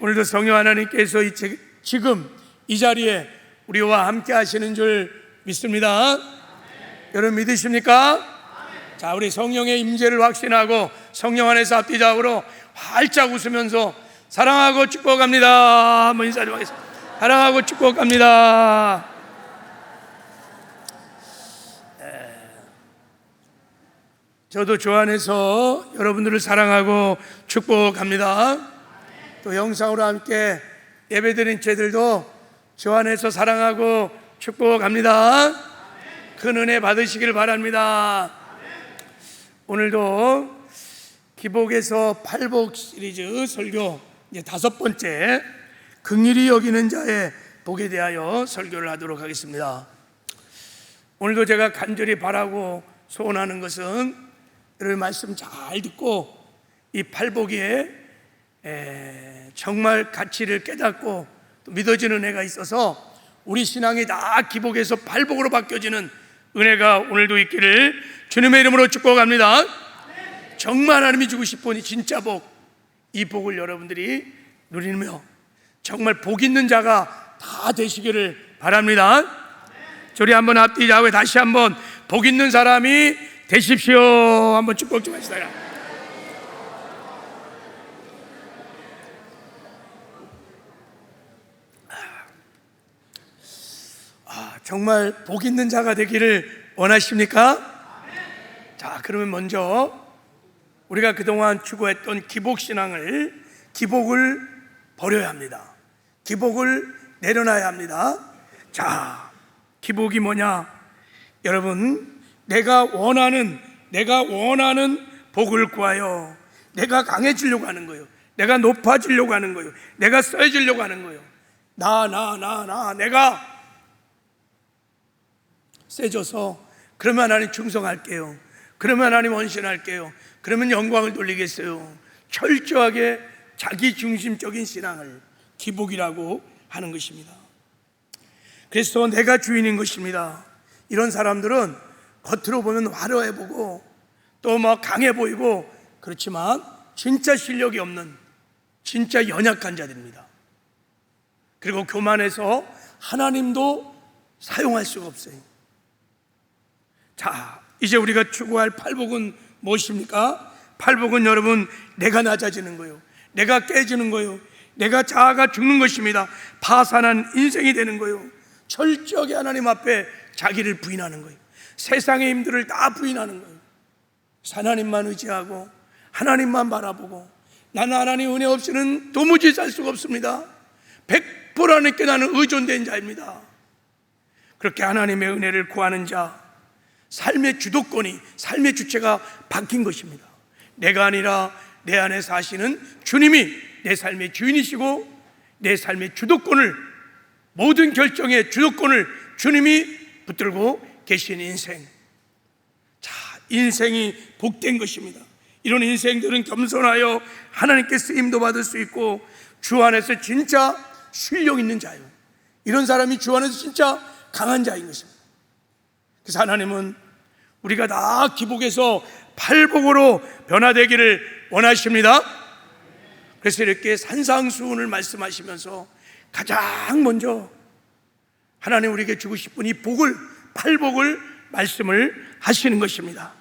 오늘도 성령 하나님께서 지금 이 자리에 우리와 함께 하시는 줄 믿습니다. 여러분 믿으십니까? 자, 우리 성령의 임재를 확신하고 성령 안에서 앞뒤좌우로 활짝 웃으면서 사랑하고 축복합니다. 한번 인사 좀 하겠습니다. 사랑하고 축복합니다. 저도 주 안에서 여러분들을 사랑하고 축복합니다. 또 영상으로 함께 예배드린 제들도 주 안에서 사랑하고 축복합니다. 큰 은혜 받으시길 바랍니다. 오늘도 기복에서 팔복 시리즈 설교 이제 5번째, 긍휼히 여기는 자의 복에 대하여 설교를 하도록 하겠습니다. 오늘도 제가 간절히 바라고 소원하는 것은 여러분 말씀 잘 듣고 이 팔복에 정말 가치를 깨닫고 또 믿어지는 은혜가 있어서 우리 신앙이 다 기복에서 팔복으로 바뀌어지는 은혜가 오늘도 있기를 주님의 이름으로 축복합니다. 정말 하나님이 주고 싶은 진짜 복, 이 복을 여러분들이 누리며 정말 복 있는 자가 다 되시기를 바랍니다. 저리 한번 앞뒤 좌우에 다시 한번 복 있는 사람이 되십시오. 한번 축복 좀 하시다. 정말 복 있는 자가 되기를 원하십니까? 자, 그러면 먼저 우리가 그동안 추구했던 기복신앙을, 기복을 버려야 합니다. 기복을 내려놔야 합니다. 자, 기복이 뭐냐? 여러분, 내가 원하는 복을 구하여 내가 강해지려고 하는 거예요. 내가 높아지려고 하는 거예요. 내가 써지려고 하는 거예요. 내가 세져서 그러면 하나님 충성할게요. 그러면 하나님 헌신할게요. 그러면 영광을 돌리겠어요. 철저하게 자기중심적인 신앙을 기복이라고 하는 것입니다. 그래서 내가 주인인 것입니다. 이런 사람들은 겉으로 보면 화려해 보고 또 막 강해 보이고 그렇지만 진짜 실력이 없는, 진짜 연약한 자들입니다. 그리고 교만해서 하나님도 사용할 수가 없어요. 자, 이제 우리가 추구할 팔복은 무엇입니까? 팔복은 여러분, 내가 낮아지는 거예요. 내가 깨지는 거예요. 내가 자아가 죽는 것입니다. 파산한 인생이 되는 거예요. 철저하게 하나님 앞에 자기를 부인하는 거예요. 세상의 힘들을 다 부인하는 거예요. 하나님만 의지하고 하나님만 바라보고 나는 하나님 은혜 없이는 도무지 살 수가 없습니다. 100% 하나님께 나는 의존된 자입니다. 그렇게 하나님의 은혜를 구하는 자, 삶의 주도권이, 삶의 주체가 바뀐 것입니다. 내가 아니라 내 안에 사시는 주님이 내 삶의 주인이시고 내 삶의 주도권을, 모든 결정의 주도권을 주님이 붙들고 계신 인생. 자, 인생이 복된 것입니다. 이런 인생들은 겸손하여 하나님께 쓰임도 받을 수 있고 주 안에서 진짜 실력 있는 자예요. 이런 사람이 주 안에서 진짜 강한 자인 것입니다. 그래서 하나님은 우리가 다 기복에서 팔복으로 변화되기를 원하십니다. 그래서 이렇게 산상수훈을 말씀하시면서 가장 먼저 하나님 우리에게 주고 싶은 이 복을, 팔복을 말씀을 하시는 것입니다.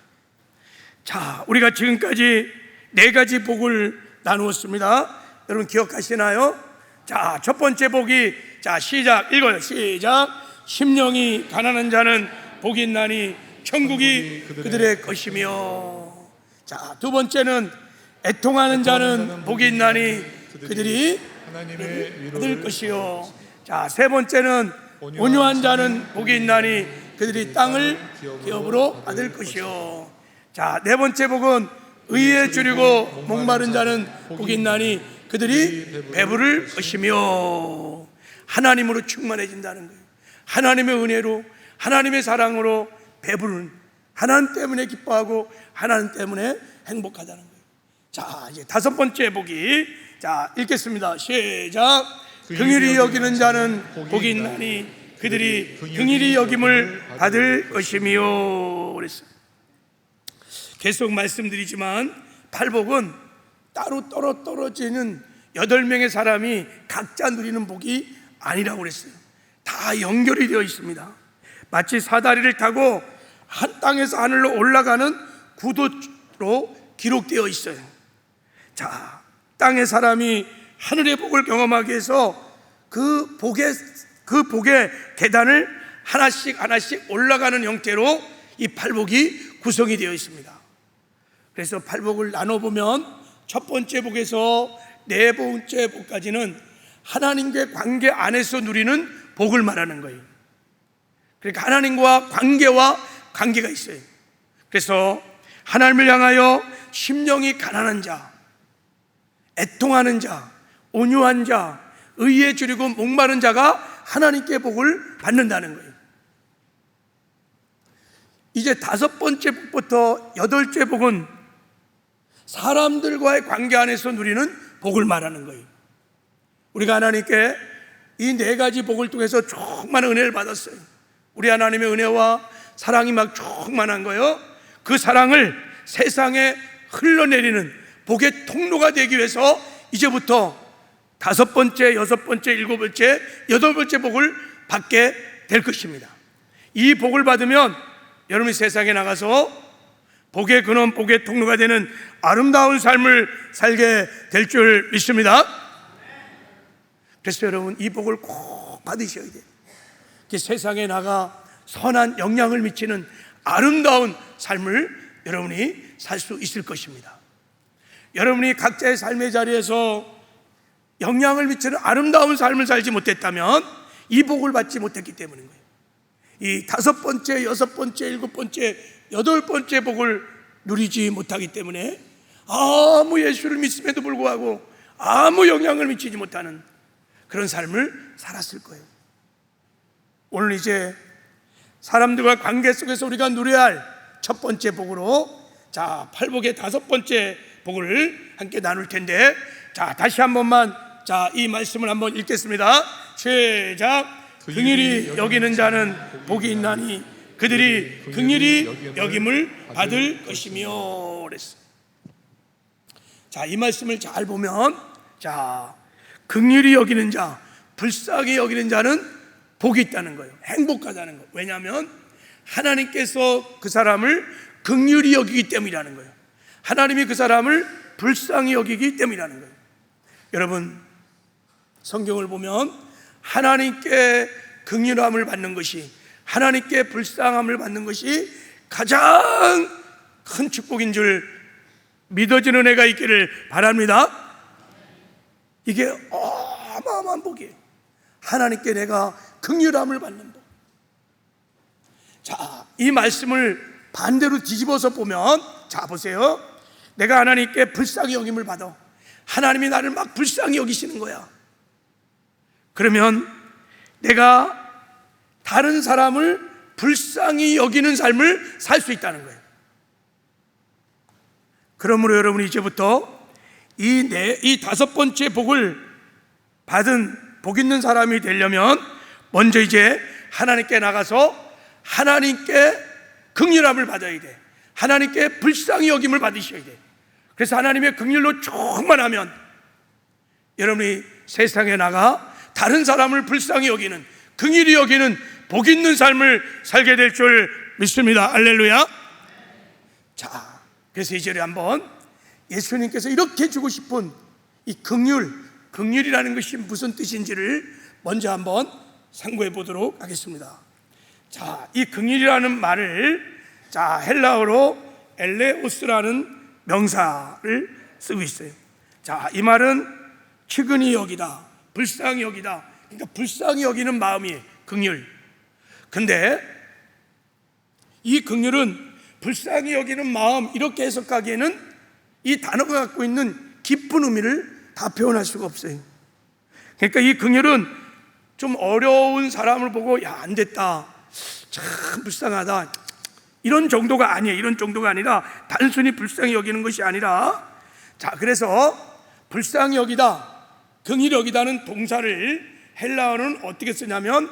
자, 우리가 지금까지 4가지 복을 나누었습니다. 여러분 기억하시나요? 자, 첫 번째 복이, 자, 시작, 읽어요. 시작. 심령이 가난한 자는 복이 있나니 천국이 그들의 것이며. 자, 두 번째는 애통하는 자는 복이 있나니 그들이 받을 것이요. 자, 세 번째는 온유한 자는 복이 있나니 그들이 땅을 기업으로 받을 것이요. 자, 네 번째 복은 의에 줄이고 목마른 자는 복이 있나니 그들이 배부를 것이며. 하나님으로 충만해진다는 거예요. 하나님의 은혜로, 하나님의 사랑으로 배부른, 하나님 때문에 기뻐하고 하나님 때문에 행복하다는 거예요. 자, 이제 5번째 복이, 자, 읽겠습니다. 시작. 긍휼히 여기는 자는 복이 있나니 그들이 긍휼히 여김을 받을 것이며. 그랬어요. 계속 말씀드리지만 팔복은 따로 떨어지는 8명의 사람이 각자 누리는 복이 아니라고 그랬어요. 다 연결이 되어 있습니다. 마치 사다리를 타고 한 땅에서 하늘로 올라가는 구도로 기록되어 있어요. 자, 땅의 사람이 하늘의 복을 경험하기 위해서 그 복의 계단을 하나씩 올라가는 형태로 이 팔복이 구성이 되어 있습니다. 그래서 팔복을 나눠보면 첫 번째 복에서 네 번째 복까지는 하나님과의 관계 안에서 누리는 복을 말하는 거예요. 그러니까 하나님과 관계가 있어요. 그래서 하나님을 향하여 심령이 가난한 자, 애통하는 자, 온유한 자, 의에 줄이고 목마른 자가 하나님께 복을 받는다는 거예요. 이제 5번째 복부터 8째 복은 사람들과의 관계 안에서 누리는 복을 말하는 거예요. 우리가 하나님께 이 4가지 복을 통해서 충만한 은혜를 받았어요. 우리 하나님의 은혜와 사랑이 막 충만한 거예요. 그 사랑을 세상에 흘러내리는 복의 통로가 되기 위해서 이제부터 5번째, 6번째, 7번째, 8번째 복을 받게 될 것입니다. 이 복을 받으면 여러분이 세상에 나가서 복의 근원, 복의 통로가 되는 아름다운 삶을 살게 될 줄 믿습니다. 그래서 여러분 이 복을 꼭 받으셔야 돼요. 세상에 나가 선한 영향을 미치는 아름다운 삶을 여러분이 살 수 있을 것입니다. 여러분이 각자의 삶의 자리에서 영향을 미치는 아름다운 삶을 살지 못했다면 이 복을 받지 못했기 때문인 거예요. 이 5번째, 6번째, 7번째, 8번째 복을 누리지 못하기 때문에 아무 예수를 믿음에도 불구하고 아무 영향을 미치지 못하는 그런 삶을 살았을 거예요. 오늘 이제 사람들과 관계 속에서 우리가 누려야 할 첫 번째 복으로 자, 팔복의 5번째 복을 함께 나눌 텐데, 자, 다시 한 번만 자, 이 말씀을 한번 읽겠습니다. 시작. 긍휼히 여기는 자는 복이 있나니 그들이 긍휼히 여김을 받을 것이며 그랬어요. 자, 이 말씀을 잘 보면 자, 긍휼히 여기는 자, 불쌍히 여기는 자는 복이 있다는 거예요. 행복하다는 거예요. 왜냐하면 하나님께서 그 사람을 긍휼히 여기기 때문이라는 거예요. 하나님이 그 사람을 불쌍히 여기기 때문이라는 거예요. 여러분, 성경을 보면 하나님께 긍휼함을 받는 것이, 하나님께 불쌍함을 받는 것이 가장 큰 축복인 줄 믿어지는 애가 있기를 바랍니다. 이게 어마어마한 복이에요. 하나님께 내가 긍휼함을 받는 복. 자, 이 말씀을 반대로 뒤집어서 보면, 자, 보세요. 내가 하나님께 불쌍히 여김을 받아. 하나님이 나를 막 불쌍히 여기시는 거야. 그러면 내가 다른 사람을 불쌍히 여기는 삶을 살 수 있다는 거예요. 그러므로 여러분이 이제부터 이 5번째 복을 받은 복 있는 사람이 되려면 먼저 이제 하나님께 나가서 하나님께 긍휼함을 받아야 돼. 하나님께 불쌍히 여김을 받으셔야 돼. 그래서 하나님의 긍휼로 충만하면 여러분이 세상에 나가 다른 사람을 불쌍히 여기는, 긍휼히 여기는 복 있는 삶을 살게 될 줄 믿습니다. 할렐루야. 자, 그래서 이 절에 한번 예수님께서 이렇게 주고 싶은 이 긍휼이라는 것이 무슨 뜻인지를 먼저 한번 상고해 보도록 하겠습니다. 자, 이 긍휼이라는 말을 자, 헬라어로 엘레오스라는 명사를 쓰고 있어요. 자, 이 말은 측은히 여기다, 불쌍히 여기다. 그러니까 불쌍히 여기는 마음이에요. 긍휼. 근데 이 긍휼은 불쌍히 여기는 마음 이렇게 해석하기에는 이 단어가 갖고 있는 깊은 의미를 다 표현할 수가 없어요. 그러니까 이 긍휼은 좀 어려운 사람을 보고 야, 안 됐다, 참 불쌍하다, 이런 정도가 아니에요. 이런 정도가 아니라 단순히 불쌍히 여기는 것이 아니라, 자, 그래서 불쌍히 여기다, 긍휼히 여기다는 동사를 헬라어는 어떻게 쓰냐면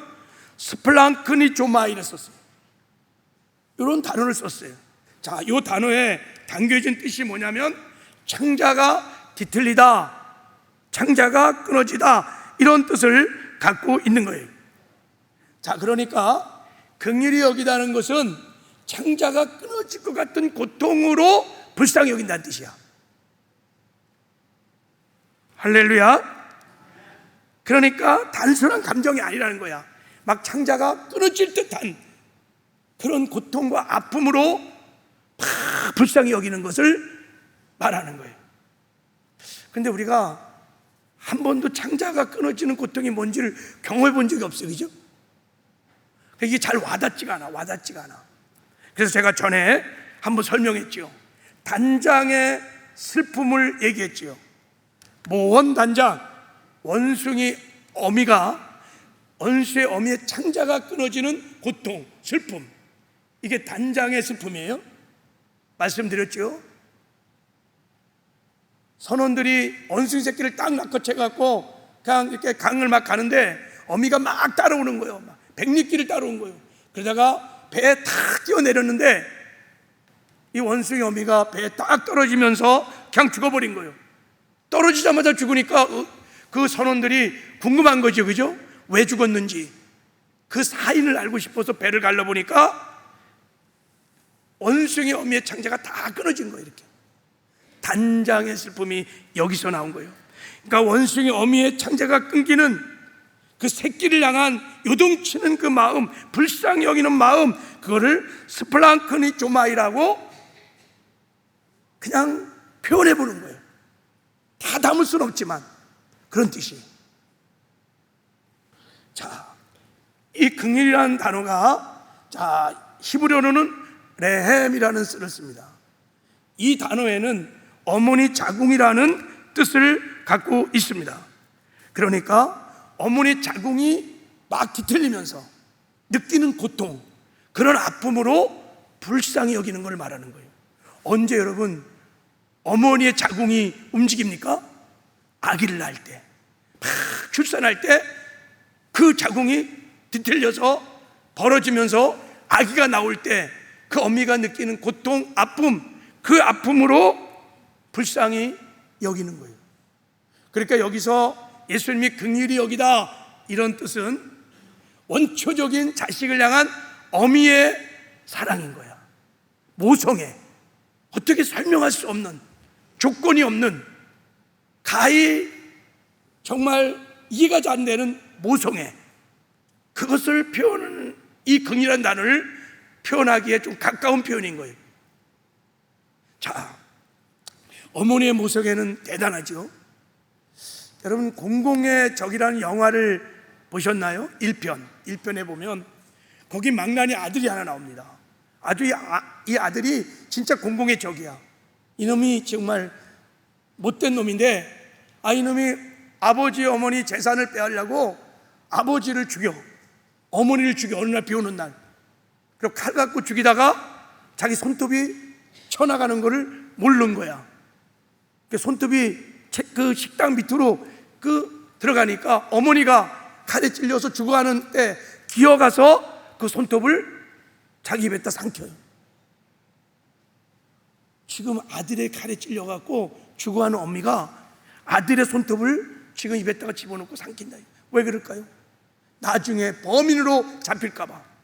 스플랑크니조마이를 썼어요. 이런 단어를 썼어요. 자, 이 단어에 담겨진 뜻이 뭐냐면 창자가 뒤틀리다, 창자가 끊어지다, 이런 뜻을 갖고 있는 거예요. 자, 그러니까 긍휼히 여기다는 것은 창자가 끊어질 것 같은 고통으로 불쌍히 여긴다는 뜻이야. 할렐루야. 그러니까 단순한 감정이 아니라는 거야. 막 창자가 끊어질 듯한 그런 고통과 아픔으로 막 불쌍히 여기는 것을 말하는 거예요. 근데 우리가 한 번도 창자가 끊어지는 고통이 뭔지를 경험해 본 적이 없어요. 그죠? 이게 잘 와닿지가 않아. 그래서 제가 전에 한번 설명했죠. 단장의 슬픔을 얘기했지요. 모원단장, 원숭이 어미가, 원수의 어미의 창자가 끊어지는 고통, 슬픔, 이게 단장의 슬픔이에요. 말씀드렸죠. 선원들이 원숭이 새끼를 딱 낚아채갖고 그냥 이렇게 강을 막 가는데 어미가 막 따라오는 거예요. 막 백리길을 따라온 거예요. 그러다가 배에 탁 뛰어내렸는데 이 원숭이 어미가 배에 딱 떨어지면서 그냥 죽어버린 거예요. 떨어지자마자 죽으니까 그 선원들이 궁금한 거죠. 그죠? 왜 죽었는지 그 사인을 알고 싶어서 배를 갈라보니까 원숭이 어미의 창자가 다 끊어진 거예요. 이렇게 단장의 슬픔이 여기서 나온 거예요. 그러니까 원숭이 어미의 창자가 끊기는 그 새끼를 향한 요동치는 그 마음, 불쌍히 여기는 마음, 그거를 스플랑크니조마이라고 그냥 표현해 보는 거예요. 다 담을 수는 없지만 그런 뜻이. 자, 이 긍휼이라는 단어가, 자, 히브리어로는 레헴이라는 뜻을 씁니다. 이 단어에는 어머니 자궁이라는 뜻을 갖고 있습니다. 그러니까 어머니 자궁이 막 뒤틀리면서 느끼는 고통, 그런 아픔으로 불쌍히 여기는 걸 말하는 거예요. 언제 여러분 어머니의 자궁이 움직입니까? 아기를 낳을 때, 막 출산할 때 그 자궁이 뒤틀려서 벌어지면서 아기가 나올 때 그 어미가 느끼는 고통, 아픔, 그 아픔으로 불쌍히 여기는 거예요. 그러니까 여기서 예수님이 긍휼히 여기다, 이런 뜻은 원초적인 자식을 향한 어미의 사랑인 거야. 모성애, 어떻게 설명할 수 없는, 조건이 없는, 가히 정말 이해가 잘 안 되는 모성애, 그것을 표현하는, 이 긍휼이라는 단어를 표현하기에 좀 가까운 표현인 거예요. 자, 어머니의 모성애는 대단하죠. 여러분, 공공의 적이라는 영화를 보셨나요? 1편에 보면 거기 망나니 아들이 하나 나옵니다. 아주 이 아들이 진짜 공공의 적이야. 이놈이 정말 못된 놈인데, 이놈이 아버지 어머니 재산을 빼앗으려고 아버지를 죽여, 어머니를 죽여. 어느 날 비 오는 날, 그리고 칼 갖고 죽이다가 자기 손톱이 쳐나가는 거를 모르는 거야. 그 손톱이 그 식당 밑으로 들어가니까 어머니가 칼에 찔려서 죽어가는 때 기어가서 그 손톱을 자기 입에다 삼켜요. 지금 아들의 칼에 찔려갖고 죽어가는 어미가 아들의 손톱을 지금 입에다가 집어넣고 삼킨다. 왜 그럴까요? 나중에 범인으로 잡힐까봐.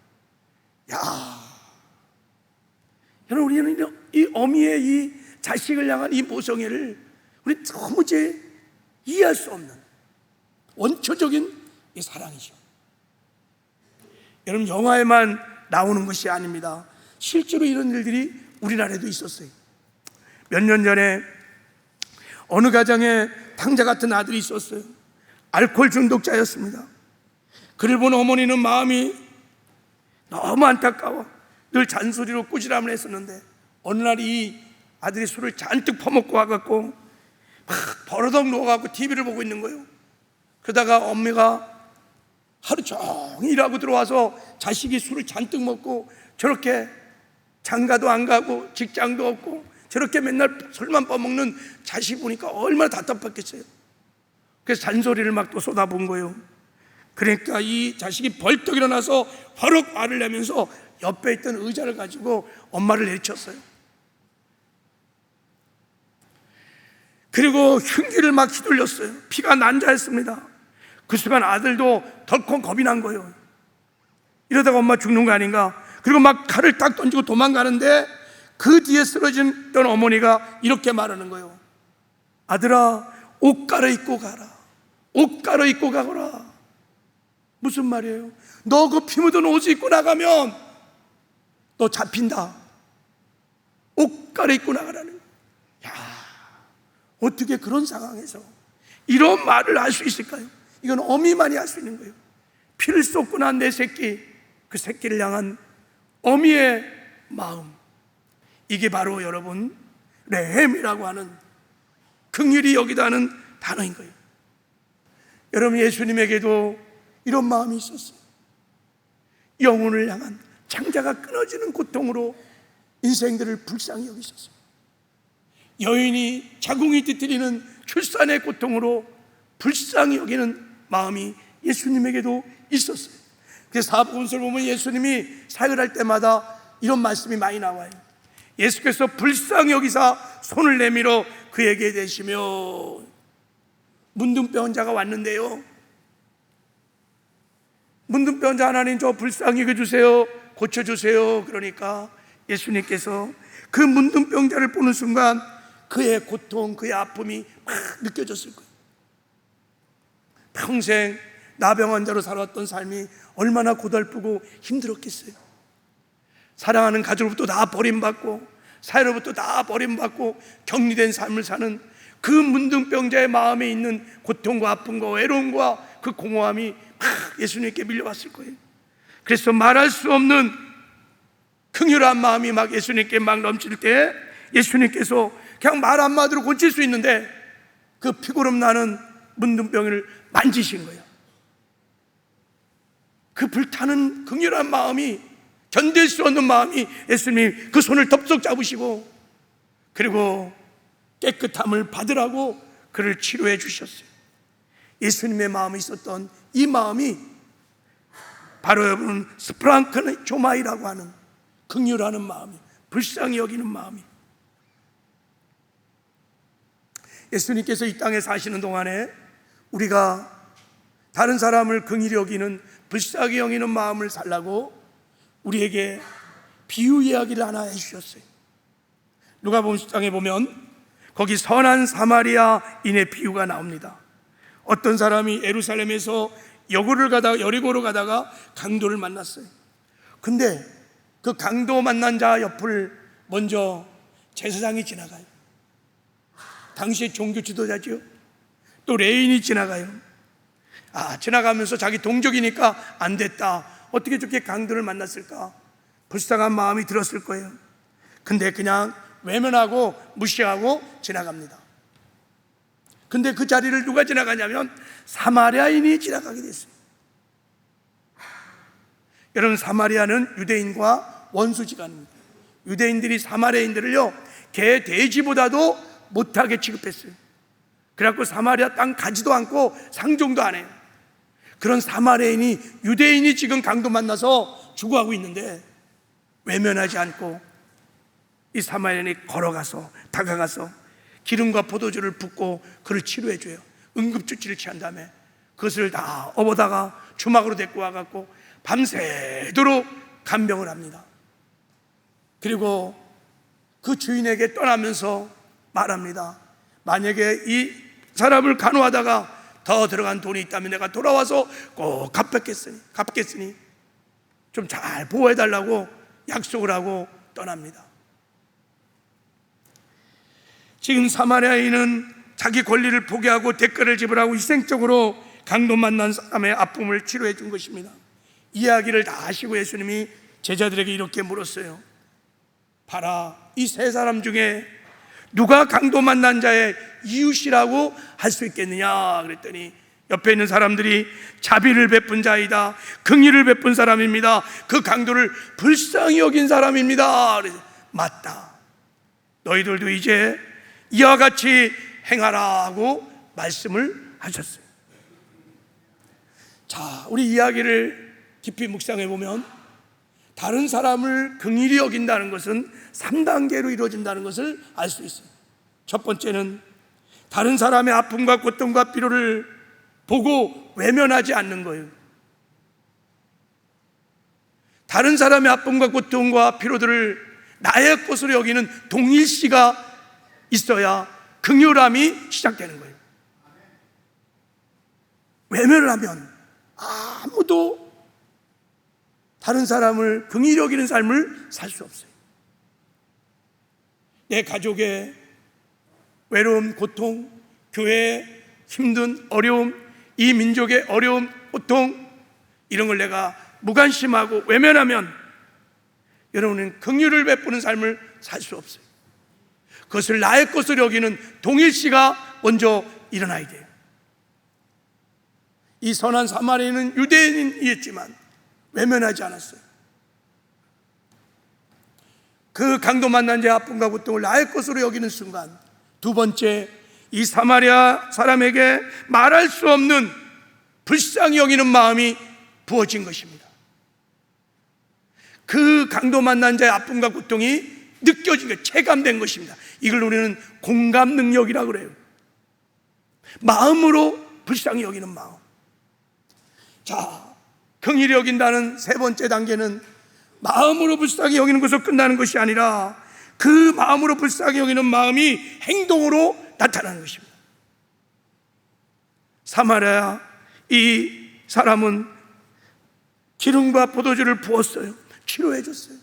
여러분, 우리는 이 어미의 이 자식을 향한 이 모성애를 우리 도무지 이해할 수 없는 원초적인 이 사랑이죠. 여러분, 영화에만 나오는 것이 아닙니다. 실제로 이런 일들이 우리나라에도 있었어요. 몇 년 전에 어느 가정에 탕자 같은 아들이 있었어요. 알코올 중독자였습니다. 그를 본 어머니는 마음이 너무 안타까워 늘 잔소리로 꾸지람을 했었는데, 어느 날 이 아들이 술을 잔뜩 퍼먹고 와갖고 막 버러덕 누워갖고 TV를 보고 있는 거예요. 그러다가 엄마가 하루 종일 일하고 들어와서 자식이 술을 잔뜩 먹고 저렇게 장가도 안 가고 직장도 없고 저렇게 맨날 술만 퍼먹는 자식 보니까 얼마나 답답했겠어요. 그래서 잔소리를 막 또 쏟아본 거예요. 그러니까 이 자식이 벌떡 일어나서 화룩 화를 내면서 옆에 있던 의자를 가지고 엄마를 내리쳤어요. 그리고 흉기를 막 휘둘렸어요. 피가 난자했습니다. 그 순간 아들도 덜컥 겁이 난 거예요. 이러다가 엄마 죽는 거 아닌가. 그리고 막 칼을 딱 던지고 도망가는데 그 뒤에 쓰러졌던 어머니가 이렇게 말하는 거예요. 아들아, 옷 갈아입고 가라. 옷 갈아입고 가거라. 무슨 말이에요? 너 그 피 묻은 옷 입고 나가면 너 잡힌다. 옷 갈아입고 나가라는 거예요. 야, 어떻게 그런 상황에서 이런 말을 할 수 있을까요? 이건 어미만이 할 수 있는 거예요. 피를 쏟고 난 내 새끼, 그 새끼를 향한 어미의 마음, 이게 바로 여러분 레헴이라고 하는, 긍휼히 여기다 하는 단어인 거예요. 여러분, 예수님에게도 이런 마음이 있었어요. 영혼을 향한 창자가 끊어지는 고통으로 인생들을 불쌍히 여기셨어요. 여인이 자궁이 뒤틀리는 출산의 고통으로 불쌍히 여기는 마음이 예수님에게도 있었어요. 그래서 사복음서를 보면 예수님이 사역을 할 때마다 이런 말씀이 많이 나와요. 예수께서 불쌍히 여기사 손을 내밀어 그에게 대시며, 문둥병 자가 왔는데요, 문둥병 자, 하나님 저 불쌍히 여겨주세요, 고쳐주세요. 그러니까 예수님께서 그 문둥병자를 보는 순간 그의 고통, 그의 아픔이 막 느껴졌을 거예요. 평생 나병 환자로 살아왔던 삶이 얼마나 고달프고 힘들었겠어요. 사랑하는 가족으로부터 다 버림받고, 사회로부터 다 버림받고 격리된 삶을 사는 그 문둥병자의 마음에 있는 고통과 아픔과 외로움과 그 공허함이 막 예수님께 밀려왔을 거예요. 그래서 말할 수 없는 긍휼한 마음이 막 예수님께 막 넘칠 때 예수님께서 그냥 말 한마디로 고칠 수 있는데 그 피고름 나는 문둥병을 만지신 거예요. 그 불타는 긍휼한 마음이, 견딜 수 없는 마음이, 예수님이 그 손을 덥석 잡으시고 그리고 깨끗함을 받으라고 그를 치료해 주셨어요. 예수님의 마음이 있었던 이 마음이 바로 여러분 스프랑크는 조마이라고 하는 긍휼하는 마음이, 불쌍히 여기는 마음이. 예수님께서 이 땅에 사시는 동안에 우리가 다른 사람을 긍휼히 여기는, 불쌍히 여기는 마음을 살라고 우리에게 비유 이야기를 하나 해주셨어요. 누가복음 10장에 보면 거기 선한 사마리아인의 비유가 나옵니다. 어떤 사람이 예루살렘에서 여리고를 가다가 강도를 만났어요. 근데 그 강도 만난 자 옆을 먼저 제사장이 지나가요. 당시의 종교 지도자죠. 또 레인이 지나가요. 지나가면서 자기 동족이니까 안 됐다. 어떻게 저렇게 강도를 만났을까? 불쌍한 마음이 들었을 거예요. 근데 그냥 외면하고 무시하고 지나갑니다. 근데 그 자리를 누가 지나가냐면 사마리아인이 지나가게 됐어요. 여러분, 사마리아는 유대인과 원수지간입니다. 유대인들이 사마리아인들을요, 개, 돼지보다도 못하게 취급했어요. 그래갖고 사마리아 땅 가지도 않고 상종도 안 해요. 그런 사마리아인이, 유대인이 지금 강도 만나서 죽어가고 있는데 외면하지 않고 이 사마리아인이 걸어가서, 다가가서 기름과 포도주를 붓고 그를 치료해줘요. 응급조치를 취한 다음에 그것을 다 업어다가 주막으로 데리고 와갖고 밤새도록 간병을 합니다. 그리고 그 주인에게 떠나면서 말합니다. 만약에 이 사람을 간호하다가 더 들어간 돈이 있다면 내가 돌아와서 꼭 갚겠으니 좀 잘 보호해달라고 약속을 하고 떠납니다. 지금 사마리아인은 자기 권리를 포기하고 대가를 지불하고 희생적으로 강도 만난 사람의 아픔을 치료해 준 것입니다. 이야기를 다 하시고 예수님이 제자들에게 이렇게 물었어요. 봐라, 이 세 사람 중에 누가 강도 만난 자의 이웃이라고 할 수 있겠느냐 그랬더니 옆에 있는 사람들이 자비를 베푼 자이다, 긍휼을 베푼 사람입니다, 그 강도를 불쌍히 여긴 사람입니다. 그래서 맞다, 너희들도 이제 이와 같이 행하라 하고 말씀을 하셨어요. 자, 우리 이야기를 깊이 묵상해 보면 다른 사람을 긍휼히 여긴다는 것은 3단계로 이루어진다는 것을 알 수 있어요. 첫 번째는 다른 사람의 아픔과 고통과 피로를 보고 외면하지 않는 거예요. 다른 사람의 아픔과 고통과 피로들을 나의 것으로 여기는 동일시가 있어야 긍휼함이 시작되는 거예요. 외면을 하면 아무도 다른 사람을 긍휼히 여기는 삶을 살 수 없어요. 내 가족의 외로움, 고통, 교회의 힘든 어려움, 이 민족의 어려움, 고통, 이런 걸 내가 무관심하고 외면하면 여러분은 긍휼을 베푸는 삶을 살 수 없어요. 그것을 나의 것으로 여기는 동일시가 먼저 일어나야 돼요. 이 선한 사마리아인은 유대인이었지만 외면하지 않았어요. 그 강도 만난 자의 아픔과 고통을 나의 것으로 여기는 순간, 두 번째, 이 사마리아 사람에게 말할 수 없는 불쌍히 여기는 마음이 부어진 것입니다. 그 강도 만난 자의 아픔과 고통이 느껴진 것, 체감된 것입니다. 이걸 우리는 공감 능력이라고 그래요. 마음으로 불쌍히 여기는 마음. 자, 긍휼히 여긴다는 세 번째 단계는 마음으로 불쌍히 여기는 것으로 끝나는 것이 아니라 그 마음으로 불쌍히 여기는 마음이 행동으로 나타나는 것입니다. 사마리아 이 사람은 기름과 포도주를 부었어요. 치료해 줬어요.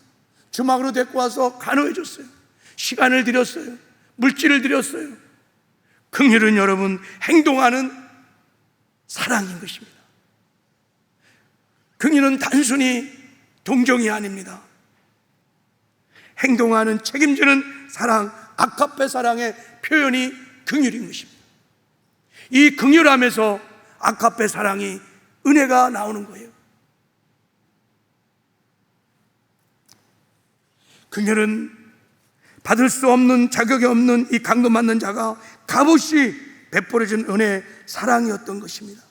주막으로 데리고 와서 간호해 줬어요. 시간을 들였어요. 물질을 들였어요. 긍휼은 여러분 행동하는 사랑인 것입니다. 긍휼은 단순히 동정이 아닙니다. 행동하는 책임지는 사랑, 아카페 사랑의 표현이 긍휼인 것입니다. 이 긍휼함에서 아카페 사랑이 은혜가 나오는 거예요. 긍휼은 받을 수 없는, 자격이 없는 이 강도 맞는 자가 값없이 베풀어진 은혜, 사랑이었던 것입니다.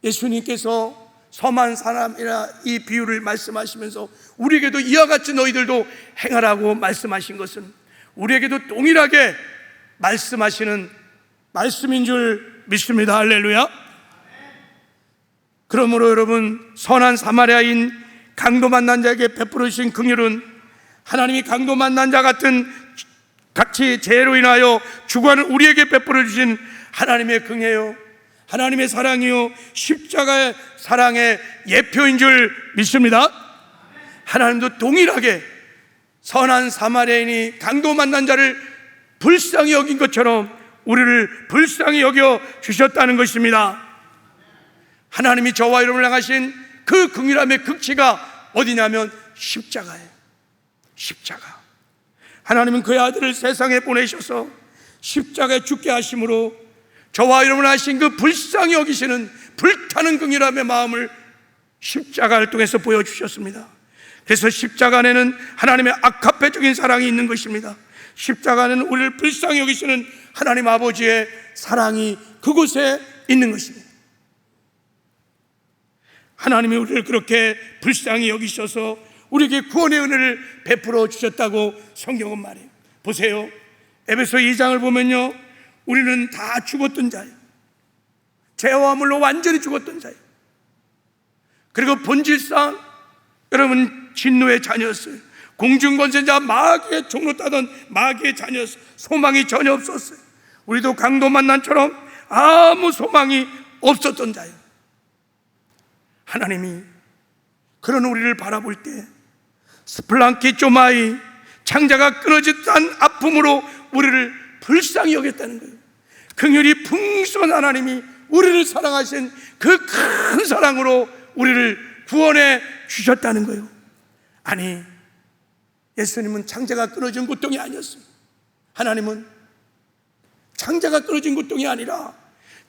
예수님께서 섬한 사람이라 이 비유를 말씀하시면서 우리에게도 이와 같이 너희들도 행하라고 말씀하신 것은 우리에게도 동일하게 말씀하시는 말씀인 줄 믿습니다. 할렐루야. 그러므로 여러분, 선한 사마리아인 강도 만난 자에게 베풀어 주신 긍휼은 하나님이 강도 만난 자 같은 같이 죄로 인하여 죽어가는 우리에게 베풀어 주신 하나님의 긍휼이요, 하나님의 사랑이요, 십자가의 사랑의 예표인 줄 믿습니다. 하나님도 동일하게 선한 사마리아인이 강도 만난 자를 불쌍히 여긴 것처럼 우리를 불쌍히 여겨 주셨다는 것입니다. 하나님이 저와 여러분을 향하신 그 긍휼함의 극치가 어디냐면 십자가예요. 십자가. 하나님은 그의 아들을 세상에 보내셔서 십자가에 죽게 하심으로 저와 여러분을 하신 그 불쌍히 여기시는 불타는 긍휼함의 마음을 십자가를 통해서 보여주셨습니다. 그래서 십자가 안에는 하나님의 아카페적인 사랑이 있는 것입니다. 십자가 안에는 우리를 불쌍히 여기시는 하나님 아버지의 사랑이 그곳에 있는 것입니다. 하나님이 우리를 그렇게 불쌍히 여기셔서 우리에게 구원의 은혜를 베풀어 주셨다고 성경은 말해요. 보세요, 에베소 2장을 보면요, 우리는 다 죽었던 자예요. 죄와 물로 완전히 죽었던 자예요. 그리고 본질상 여러분 진노의 자녀였어요. 공중권세자 마귀의 종로 따던 마귀의 자녀였어요. 소망이 전혀 없었어요. 우리도 강도 만난처럼 아무 소망이 없었던 자예요. 하나님이 그런 우리를 바라볼 때 스플랑키 쪼마이, 창자가 끊어졌다는 아픔으로 우리를 불쌍히 여겼다는 거예요. 긍휼이 풍성한 하나님이 우리를 사랑하신 그 큰 사랑으로 우리를 구원해 주셨다는 거예요. 아니, 예수님은 창자가 끊어진 고통이 아니었어요. 하나님은 창자가 끊어진 고통이 아니라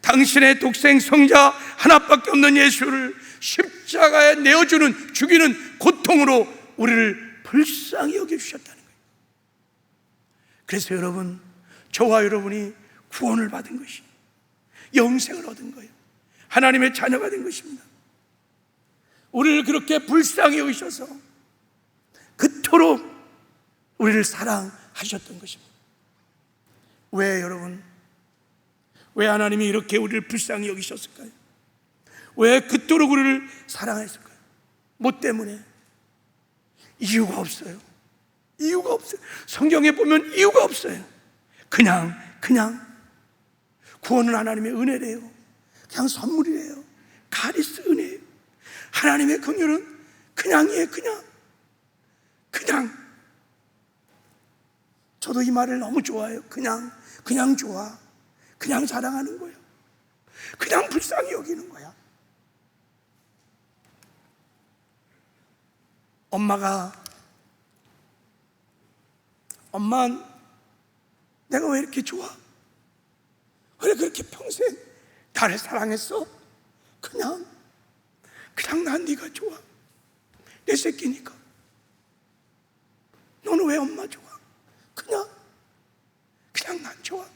당신의 독생 성자 하나밖에 없는 예수를 십자가에 내어주는, 죽이는 고통으로 우리를 불쌍히 여겨주셨다는 거예요. 그래서 여러분, 저와 여러분이 구원을 받은 것이, 영생을 얻은 거예요. 하나님의 자녀가 된 것입니다. 우리를 그렇게 불쌍히 여기셔서 그토록 우리를 사랑하셨던 것입니다. 왜 여러분? 왜 하나님이 이렇게 우리를 불쌍히 여기셨을까요? 왜 그토록 우리를 사랑했을까요? 뭐 때문에? 이유가 없어요. 이유가 없어요. 성경에 보면 이유가 없어요. 그냥 구원은 하나님의 은혜래요. 그냥 선물이래요. 가리스 은혜예요. 하나님의 긍휼은 그냥이에요. 그냥. 저도 이 말을 너무 좋아해요. 그냥 좋아. 그냥 사랑하는 거예요. 그냥 불쌍히 여기는 거야. 엄마, 내가 왜 이렇게 좋아? 왜 그렇게 평생 나를 사랑했어? 그냥 난 네가 좋아. 내 새끼니까. 너는 왜 엄마 좋아? 그냥 난 좋아.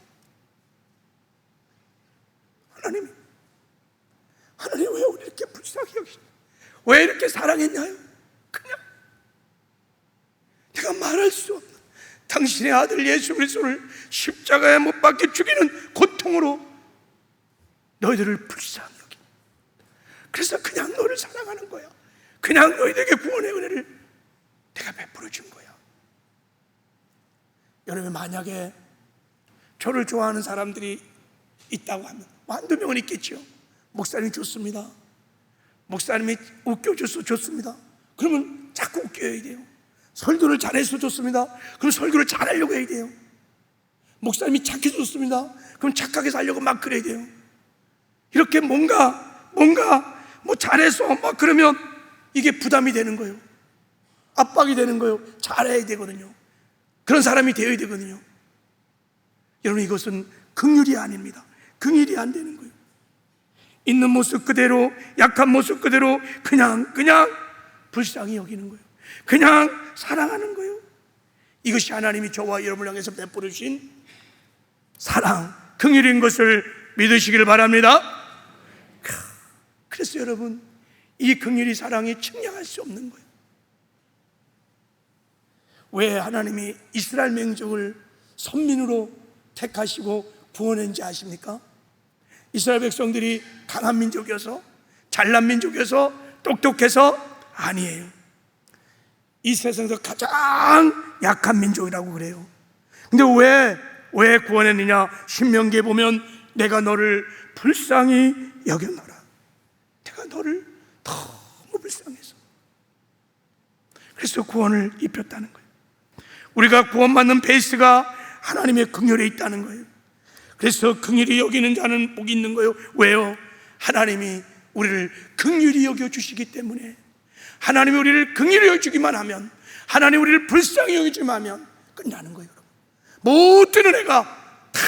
하나님 왜 우리 이렇게 불쌍히 여기시냐? 왜 이렇게 사랑했냐요? 그냥 내가 말할 수 없는 당신의 아들 예수 그리스도를 십자가에 못 박혀 죽이는 고통으로 너희들을 불쌍히 여기. 그래서 그냥 너를 사랑하는 거야. 그냥 너희들에게 구원의 은혜를 내가 베풀어 준 거야. 여러분, 만약에 저를 좋아하는 사람들이 있다고 하면 한두 명은 있겠죠. 목사님이 좋습니다. 목사님이 웃겨줘서 좋습니다. 그러면 자꾸 웃겨야 돼요. 설교를 잘해서 좋습니다. 그럼 설교를 잘하려고 해야 돼요. 목사님이 착해서 좋습니다. 그럼 착하게 살려고 막 그래야 돼요. 이렇게 뭔가 뭐 잘해서 막 그러면 이게 부담이 되는 거예요. 압박이 되는 거예요. 잘해야 되거든요. 그런 사람이 되어야 되거든요. 여러분, 이것은 긍휼이 아닙니다. 긍휼이 안 되는 거예요. 있는 모습 그대로, 약한 모습 그대로 그냥 불쌍히 여기는 거예요. 그냥 사랑하는 거예요. 이것이 하나님이 저와 여러분을 향해서 베풀어 주신 사랑, 긍휼인 것을 믿으시길 바랍니다. 그래서 여러분, 이 긍휼이 사랑이 측량할 수 없는 거예요. 왜 하나님이 이스라엘 민족을 선민으로 택하시고 구원했는지 아십니까? 이스라엘 백성들이 강한 민족이어서, 잘난 민족이어서, 똑똑해서? 아니에요. 이 세상에서 가장 약한 민족이라고 그래요. 근데 왜 구원했느냐? 신명기에 보면 내가 너를 불쌍히 여겼노라. 내가 너를 너무 불쌍해서, 그래서 구원을 입혔다는 거예요. 우리가 구원받는 베이스가 하나님의 긍휼에 있다는 거예요. 그래서 긍휼히 여기는 자는 복이 있는 거예요. 왜요? 하나님이 우리를 긍휼히 여겨주시기 때문에. 하나님이 우리를 긍휼히 여겨주기만 하면, 하나님이 우리를 불쌍히 여겨주기만 하면 끝나는 거예요. 모든 은혜가 다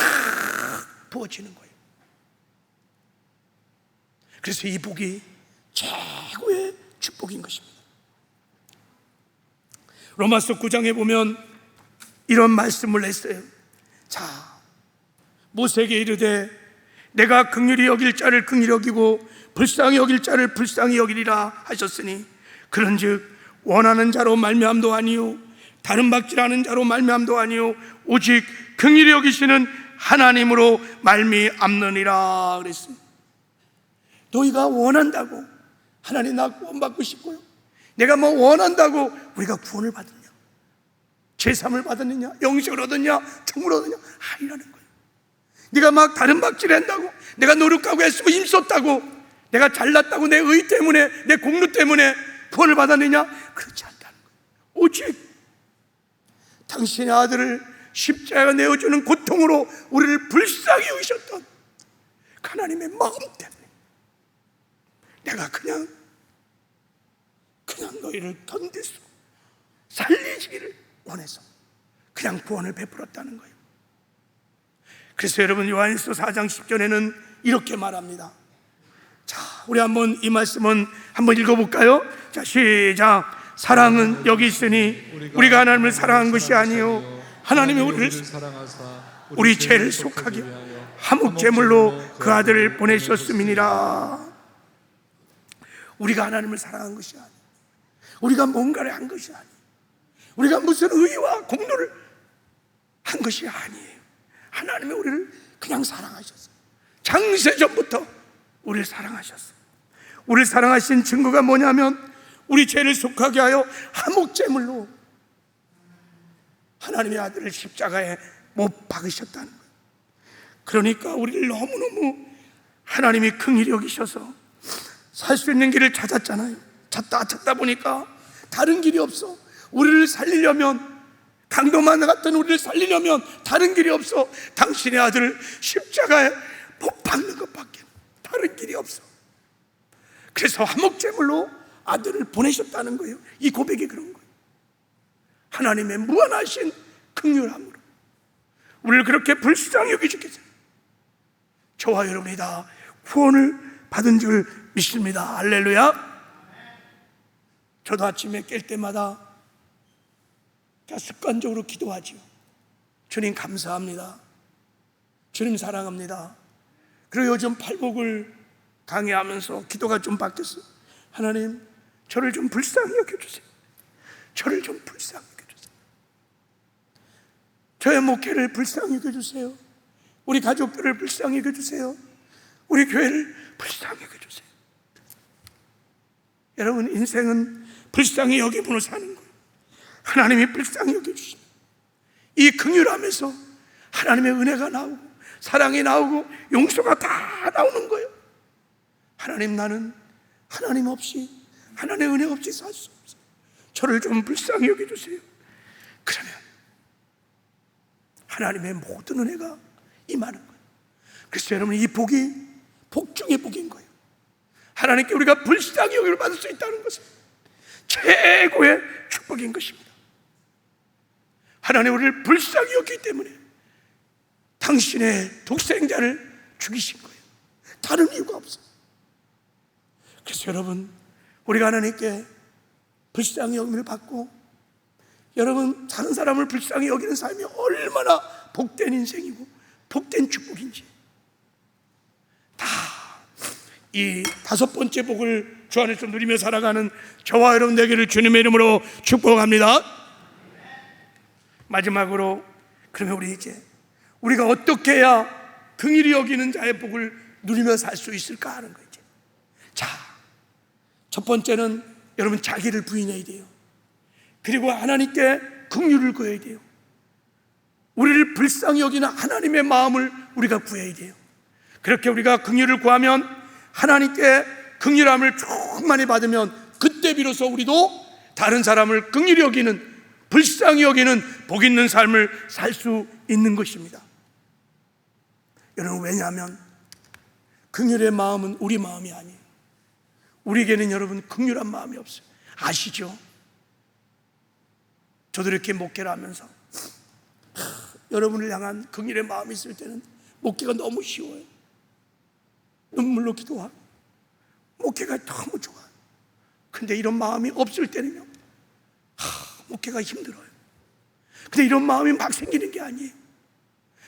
부어지는 거예요. 그래서 이 복이 최고의 축복인 것입니다. 로마서 9장에 보면 이런 말씀을 했어요. 자, 모세에게 이르되 내가 긍휼히 여길 자를 긍휼히 여기고 불쌍히 여길 자를 불쌍히 여기리라 하셨으니, 그런즉 원하는 자로 말미암도 아니요 다른 박질하는 자로 말미암도 아니요 오직 긍휼히 여기시는 하나님으로 말미암느니라 그랬습니다. 너희가 원한다고, 하나님 나 구원받고 싶고요, 내가 뭐 원한다고 우리가 구원을 받느냐, 제삼을 받았느냐, 영생을 얻었냐, 총을 얻었냐? 아니라는 거예요. 네가 막 다른 박질 한다고, 내가 노력하고 애쓰고 힘썼다고, 내가 잘났다고 내 의 때문에, 내 공로 때문에 구원을 받았느냐? 그렇지 않다는 거예요. 오직 당신의 아들을 십자가에 내어주는 고통으로 우리를 불쌍히 여기셨던 하나님의 마음 때문에 내가 그냥 너희를 건드리고 살리시기를 원해서 그냥 구원을 베풀었다는 거예요. 그래서 여러분, 요한일서 4장 10절에는 이렇게 말합니다. 자, 우리 한번 이 말씀은 한번 읽어볼까요? 자, 시작. 사랑은 여기 있으니 우리가 하나님을 사랑한 것이 아니요 하나님이 우리를 사랑하사 우리 죄를 속하게 화목 제물로 그 아들을 보내셨음이니라. 우리가 하나님을 사랑한 것이 아니에요. 우리가 뭔가를 한 것이 아니에요. 우리가 무슨 의와 공로를 한 것이 아니에요. 하나님이 우리를 그냥 사랑하셨어요. 창세전부터 우리를 사랑하셨어요. 우리를 사랑하신 증거가 뭐냐면 우리 죄를 속하게 하여 화목제물로 하나님의 아들을 십자가에 못 박으셨다는 거예요. 그러니까 우리를 너무너무 하나님이 긍휼히 여기셔서 살 수 있는 길을 찾았잖아요. 찾다 보니까 다른 길이 없어. 우리를 살리려면, 강도만 같은 우리를 살리려면 다른 길이 없어. 당신의 아들을 십자가에 못 박는 것밖에 다른 길이 없어. 그래서 화목제물로 아들을 보내셨다는 거예요. 이 고백이 그런 거예요. 하나님의 무한하신 긍휼함으로 우리를 그렇게 불쌍히 여기셨겠어요. 저와 여러분이 다 구원을 받은 줄 믿습니다. 할렐루야. 저도 아침에 깰 때마다 다 습관적으로 기도하지요. 주님 감사합니다. 주님 사랑합니다. 그리고 요즘 팔복을 강의하면서 기도가 좀 바뀌었어요. 하나님, 저를 좀 불쌍히 여겨주세요. 저를 좀 불쌍히 여겨주세요. 저의 목회를 불쌍히 여겨주세요. 우리 가족들을 불쌍히 여겨주세요. 우리 교회를 불쌍히 여겨주세요. 여러분, 인생은 불쌍히 여김으로 사는 거예요. 하나님이 불쌍히 여겨주시면 이 긍휼함에서 하나님의 은혜가 나오고 사랑이 나오고 용서가 다 나오는 거예요. 하나님, 나는 하나님 없이, 하나님의 은혜 없이 살 수 없어요. 저를 좀 불쌍히 여겨주세요. 그러면 하나님의 모든 은혜가 임하는 거예요. 그래서 여러분, 이 복이 복 중의 복인 거예요. 하나님께 우리가 불쌍히 여김을 받을 수 있다는 것은 최고의 축복인 것입니다. 하나님 우리를 불쌍히 여기기 때문에 당신의 독생자를 죽이신 거예요. 다른 이유가 없어요. 그래서 여러분, 우리가 하나님께 불쌍히 여김을 받고 여러분, 다른 사람을 불쌍히 여기는 삶이 얼마나 복된 인생이고 복된 축복인지 다 이 다섯 번째 복을 주 안에서 누리며 살아가는 저와 여러분 되기를 주님의 이름으로 축복합니다. 마지막으로, 그러면 우리가 어떻게 해야 긍휼히 여기는 자의 복을 누리며 살 수 있을까 하는 거죠. 자, 첫 번째는 여러분, 자기를 부인해야 돼요. 그리고 하나님께 긍휼을 구해야 돼요. 우리를 불쌍히 여기는 하나님의 마음을 우리가 구해야 돼요. 그렇게 우리가 긍휼을 구하면, 하나님께 긍휼함을 충만히 받으면 그때 비로소 우리도 다른 사람을 긍휼히 여기는, 불쌍히 여기는 복 있는 삶을 살 수 있는 것입니다. 여러분, 왜냐하면 긍휼의 마음은 우리 마음이 아니에요. 우리에게는 여러분 긍휼한 마음이 없어요. 아시죠? 저도 이렇게 목회를 하면서 여러분을 향한 긍휼의 마음이 있을 때는 목회가 너무 쉬워요. 눈물로 기도하고 목회가 너무 좋아요. 근데 이런 마음이 없을 때는요, 목회가 힘들어요. 근데 이런 마음이 막 생기는 게 아니에요.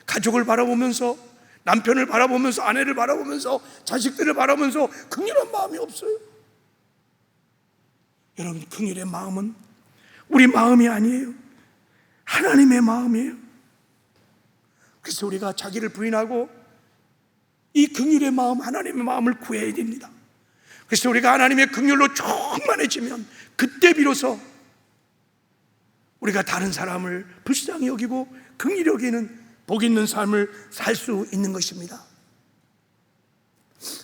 가족을 바라보면서, 남편을 바라보면서, 아내를 바라보면서, 자식들을 바라보면서 긍휼한 마음이 없어요. 여러분, 긍휼의 마음은 우리 마음이 아니에요. 하나님의 마음이에요. 그래서 우리가 자기를 부인하고 이 긍휼의 마음, 하나님의 마음을 구해야 됩니다. 그래서 우리가 하나님의 긍휼로 충만해지면 그때 비로소 우리가 다른 사람을 불쌍히 여기고 긍휼히 여기는 복 있는 삶을 살 수 있는 것입니다.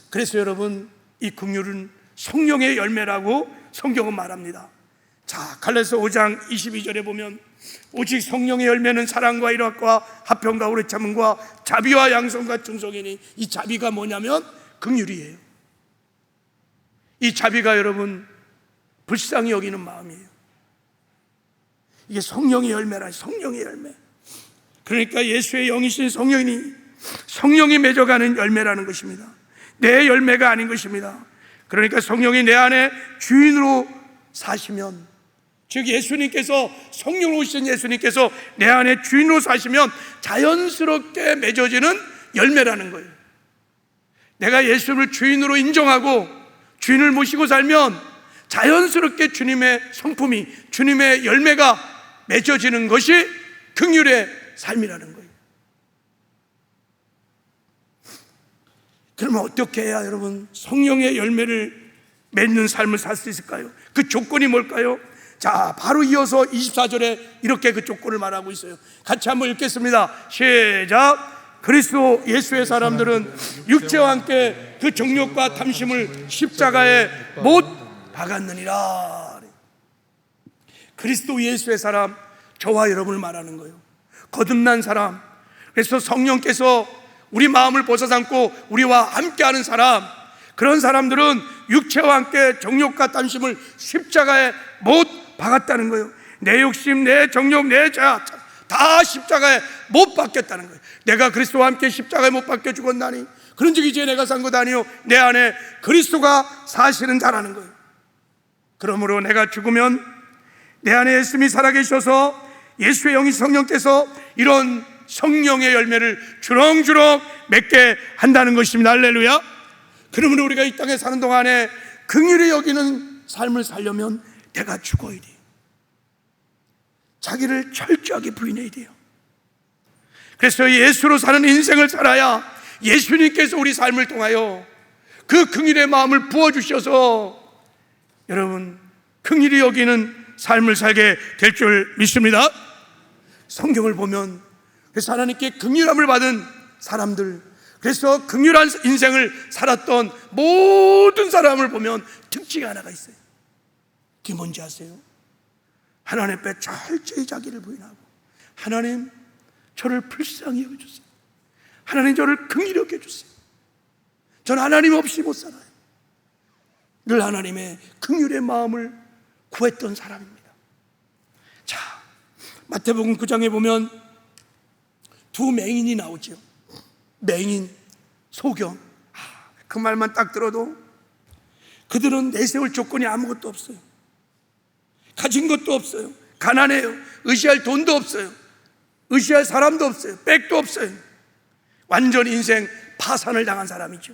그래서 여러분, 이 긍휼은 성령의 열매라고 성경은 말합니다. 자, 갈라디아서 5장 22절에 보면 오직 성령의 열매는 사랑과 일합과 화평과 오래 참음과 자비와 양성과 충성이니, 이 자비가 뭐냐면 긍휼이에요. 이 자비가 여러분 불쌍히 여기는 마음이에요. 이게 성령의 열매라. 성령의 열매. 그러니까 예수의 영이신 성령이 맺어가는 열매라는 것입니다. 내 열매가 아닌 것입니다. 그러니까 성령이 내 안에 주인으로 사시면, 즉 예수님께서, 성령으로 오신 예수님께서 내 안에 주인으로 사시면 자연스럽게 맺어지는 열매라는 거예요. 내가 예수를 주인으로 인정하고 주인을 모시고 살면 자연스럽게 주님의 성품이, 주님의 열매가 맺어지는 것이 긍휼의 삶이라는 거예요. 그러면 어떻게 해야 여러분 성령의 열매를 맺는 삶을 살 수 있을까요? 그 조건이 뭘까요? 자, 바로 이어서 24절에 이렇게 그 조건을 말하고 있어요. 같이 한번 읽겠습니다. 시작. 그리스도 예수의 사람들은 육체와 함께 그 정욕과 탐심을 십자가에 못 박았느니라. 그리스도 예수의 사람, 저와 여러분을 말하는 거예요. 거듭난 사람. 그래서 성령께서 우리 마음을 벗어삼고 우리와 함께하는 사람, 그런 사람들은 육체와 함께 정욕과 탐심을 십자가에 못 박았다는 거예요. 내 욕심, 내 정욕, 내 죄 다 십자가에 못 박혔다는 거예요. 내가 그리스도와 함께 십자가에 못 박혀 죽었나니 그런즉 이제 내가 산 것 아니요 내 안에 그리스도가 사시는 자라는 거예요. 그러므로 내가 죽으면 내 안에 예수님이 살아계셔서 예수의 영이 성령께서 이런 성령의 열매를 주렁주렁 맺게 한다는 것입니다. 할렐루야. 그러므로 우리가 이 땅에 사는 동안에 긍휼히 여기는 삶을 살려면 내가 죽어야 돼요. 자기를 철저하게 부인해야 돼요. 그래서 예수로 사는 인생을 살아야 예수님께서 우리 삶을 통하여 그 긍휼의 마음을 부어주셔서 여러분 긍휼히 여기는 삶을 살게 될 줄 믿습니다. 성경을 보면 그래서 하나님께 긍휼함을 받은 사람들, 그래서 긍휼한 인생을 살았던 모든 사람을 보면 특징이 하나가 있어요. 그게 뭔지 아세요? 하나님 앞에 철저히 자기를 부인하고, 하나님 저를 불쌍히 여겨주세요. 하나님 저를 긍휼히 여겨주세요. 저는 하나님 없이 못 살아요. 늘 하나님의 긍휼의 마음을 구했던 사람입니다. 자, 마태복음 9장에 보면 두 맹인이 나오죠. 맹인, 소경. 그 말만 딱 들어도 그들은 내세울 조건이 아무것도 없어요. 가진 것도 없어요. 가난해요. 의지할 돈도 없어요. 의지할 사람도 없어요. 백도 없어요. 완전 인생 파산을 당한 사람이죠.